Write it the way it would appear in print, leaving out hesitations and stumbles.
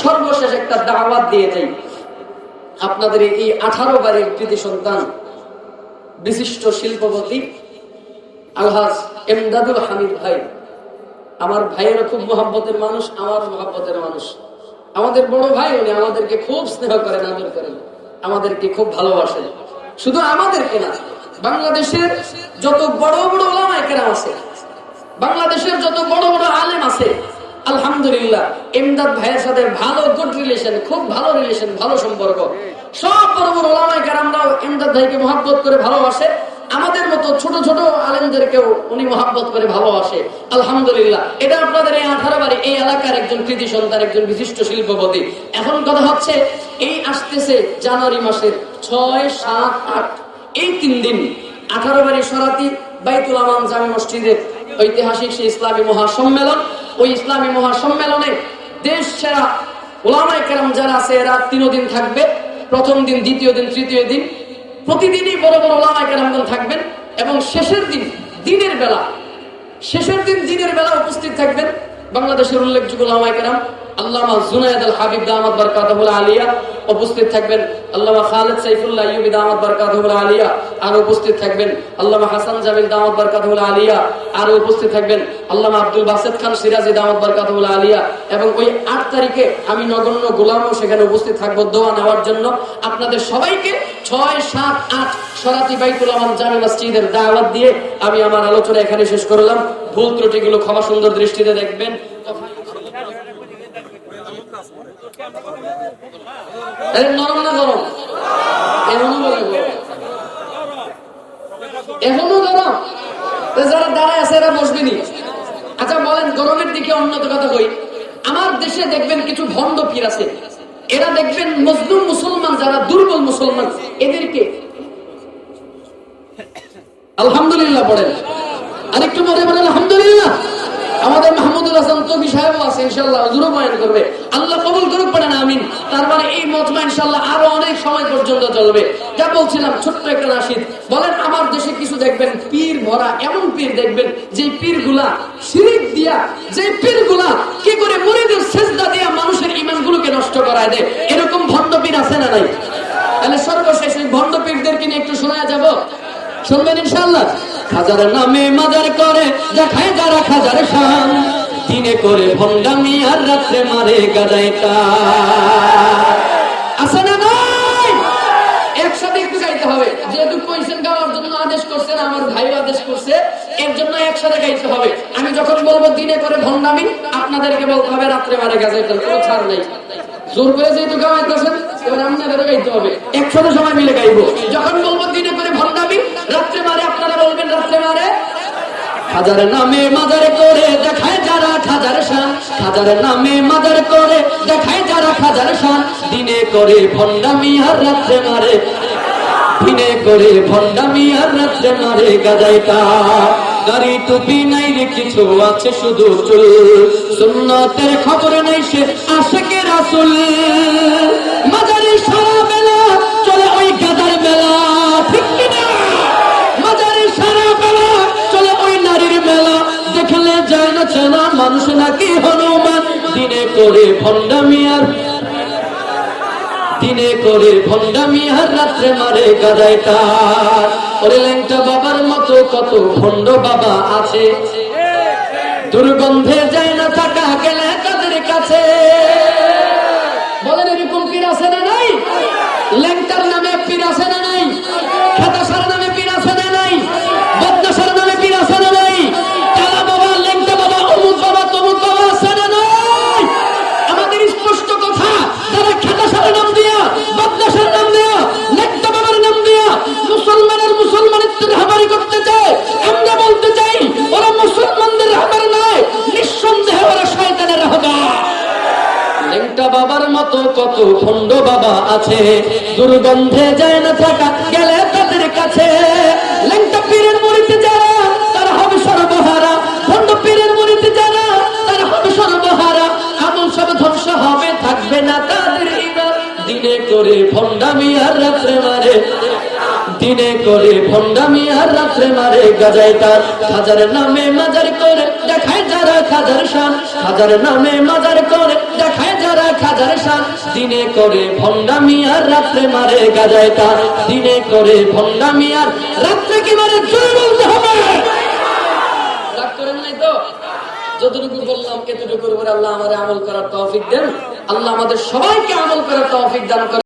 সর্বশেষ একটা দাওয়াত দিয়ে যাই। আপনাদের এই 18 বারের কৃতি সন্তান বিশিষ্ট শিল্পপতি আলহাজ এমদাদুল হামিদ ভাই, আমার ভাইয়েরও খুব মহব্বতের মানুষ, আমার মহব্বতের মানুষ, আমাদের বড় ভাই। উনি আমাদেরকে খুব স্নেহ করেন, আদর করেন, আমাদেরকে খুব ভালোবাসেন। শুধু আমাদেরকে না, বাংলাদেশের যত বড় বড় ওলামায়ে কেরাম আছে, বাংলাদেশের যত বড় বড় আলেম আছে, আলহামদুলিল্লাহ এমদাদ ভাইয়ের সাথে ভালো গুড রিলেশন, খুব ভালো রিলেশন, ভালো সম্পর্ক। সব বড় বড় ওলামায়ে কেরামরাও এমদাদ ভাইকে মহব্বত করে ভালোবাসে। আমাদের মতো ছোট ছোট আলেমদেরকেও উনি মহব্বত করে ভালোবাসে, আলহামদুলিল্লাহ। এটা আপনাদের এই 18 বাড়ি এই এলাকার একজন কৃতি সন্তান, একজন বিশিষ্ট শিল্পপতি। এখন কথা হচ্ছে, এই আসতেছে জানুয়ারি মাসের 6, 7, 8 এই 3 দিন 18 বাড়ি সরাতি বাইতুল আমান জামে মসজিদের ঐতিহাসিক সেই ইসলামী মহাসম্মেলন। ওই ইসলামী মহাসম্মেলনে দেশ সেরা ওলামায়ে কেরাম যারা আছে এরা 3 দিন থাকবে। প্রথম দিন, দ্বিতীয় দিন, তৃতীয় দিন, প্রতিদিনই বড় বড় ওলামায়ে কেরামগণ থাকবেন। এবং শেষের দিন দিনের বেলা উপস্থিত থাকবেন বাংলাদেশের উল্লেখযোগ্য ওলামায়ে কেরাম। আল্লামা জুনায়েদ আল হাবিব দামাত বারকাতুহুল আলিয়া উপস্থিত থাকবেন। আল্লামা খালেদ সাইফুল্লাহ আইয়ুবী দামাত বারকাতুহুল আলিয়া আর উপস্থিত থাকবেন। আল্লামা হাসান জামিল দামাত বারকাতুহুল আলিয়া আর উপস্থিত থাকবেন। আল্লামা আব্দুল বাসেত খান সিরাজি দামাত বারকাতুহুল আলিয়া। এবং ওই 8 তারিখে আমি নগণ্য গোলামও সেখানে উপস্থিত থাকবো দোয়া নেওয়ার জন্য। আপনাদের সবাইকে 6, 7, 8 সরাতি বাইতুল আমান জামে মসজিদের দাওয়াত দিয়ে আমি আমার আলোচনা এখানে শেষ করলাম। ভুল ত্রুটিগুলো ক্ষমা সুন্দর দৃষ্টিতে দেখবেন। নরম না গরম? এখনো গরম? যারা দাঁড়ায় আছে এরা বসবেনি। আচ্ছা বলেন, গরমের দিকে অন্যত কথা কই, আমার দেশে দেখবেন কিছু ভণ্ড পীর আছে, এরা দেখবেন মজলুম মুসলমান যারা দুর্বল মুসলমান এদেরকে আলহামদুলিল্লাহ পড়েন, আরেকটু পরে বলেন আলহামদুলিল্লাহ। আমাদের মাহমুদুল হাসান তবি সাহেব আছে, ইনশাআল্লাহ হুজুরও বয়ান করবে, আল্লাহ কবুল করুক, পড়েন আমিন। তার মানে এই মজমা ইনশাআল্লাহ আরো অনেক সময় পর্যন্ত চলবে। যা বলছিলাম, ছোট্ট একটা নাশিদ। বলেন, আমার দেশে কিছু দেখবেন পীর ভরা, এমন পীর দেখবেন যে পীরগুলা শিরিক দিয়া, যে পীরগুলা কি করে মুরিদের সেজদা দিয়া মানুষের ঈমানগুলোকে নষ্ট করায় দেয়, এরকম ভণ্ড পীর আছে না নাই? তাহলে সর্বশেষ ওই ভণ্ড পীরদেরকে নিয়ে একটু শোনা যাব, শুনবেন ইনশাআল্লাহ। খাজার নামে মাজার করে দেখায় যারা খাজার শান, দিনে করে ভণ্ডামি আর রাত্রে মারে গাজাইটা। আছে না নাই? একসাথে একটু গাইতে হবে, যেহেতু কইছেন গাওয়ার জন্য আদেশ করছেন, আমার ভাই আদেশ করছে, এর জন্য একসাথে গাইতে হবে। আমি যখন বলবো দিনে করে ভণ্ডামি, আপনাদেরকে বলতে হবে রাত্রে মারে গাজাইটা, কোনো ছাড় নেই। জোর করে যেহেতু গাওয়াইতেছেন, এবার আপনাদেরও গাইতে হবে, একসাথে সবাই মিলে গাইবো। যখন বলবো দিনে করে ভণ্ডামি, রাত্রে মারে, আপনারা বলবেন রাত্রে মারে। খাজার নামে মাজার করে দেখায় যারা খাজার শান, খাজার নামে মাজার করে দেখায় যারা খাজার শান, দিনে করে ভণ্ডামি আর রাত্রে মারে, দিনে করে ভণ্ডামি আর রাত্রে মারে গাজাইটা। দাড়ি টুপি নাই রে কিছু আছে শুধু চুল, সুন্নতের খবর নাই সে আশিকে রাসূল। মাজারে সারা বেলা চলে ওই গাদার মেলা, ঠিক কি না? মাজারে সারা বেলা চলে ওই নারীর মেলা, দেখলে যায় না চেনা মানুষ নাকি হনুমান। দিনে করে ভণ্ডামি আর রাত্রে মারে গাজাইটা। ওরে ল্যাংটা বাবার মতো কত ভণ্ড বাবা আছে, দুর্গন্ধে যায় না থাকা গেলে তাদের কাছে। বলেন, এরকম পীর আছে না নাই? ল্যাংটার নামে পীর আছে না নাই? খেতাসার নামে পীর আছে না নাই? বদনাসার নামে পীর আছে না নাই? কালা বাবা, ল্যাংটা বাবা, অমুক বাবা, তমুক বাবা আছে না নাই? আমাদের স্পষ্ট কথা, যারা খেতাসার নাম দিয়া, বদনাসার নাম দিয়া, ল্যাংটা বাবার নাম দিয়া মুসলমানের রাহবারি করতে চায়, আমরা বলতে চাই ওরা মুসলমানদের রাহবার নয়, নিঃসন্দেহে ওরা শয়তানের রাহবার। ল্যাংটা বাবার মতো কত ভণ্ড বাবা আছে, দুর্গন্ধে যায় না থাকা গেলে তাদের কাছে। ল্যাংটা পীরের মুরিদ যারা, তারা হবে সর্বহারা, ভণ্ড পীরের মুরিদ যারা, তারা হবে সর্বহারা। আমল সব ধ্বংস হবে, থাকবে না তাদের ঈমান। দিনে করে ভণ্ডামি আর রাত্রে মারে, দিনে করে ভণ্ডামি আর রাত্রে মারে গাজাইটা। খাজার নামে মাজার করে দেখায় যারা খাজার শান, খাজার নামে মাজার করে দেখায় যারা খাজার শান, দিনে করে ভণ্ডামি আর রাত্রে মারে গাজায় টান, দিনে করে ভণ্ডামি আর রাত্রে কি মারে জোরে বলতে হবে। রাগ করেন নাই তো? যতটুকু বললাম এতটুকুর উপরে আল্লাহ আমাদের আমল করার তৌফিক দেন। আল্লাহ আমাদের সবাইকে আমল করার তৌফিক দান করেন।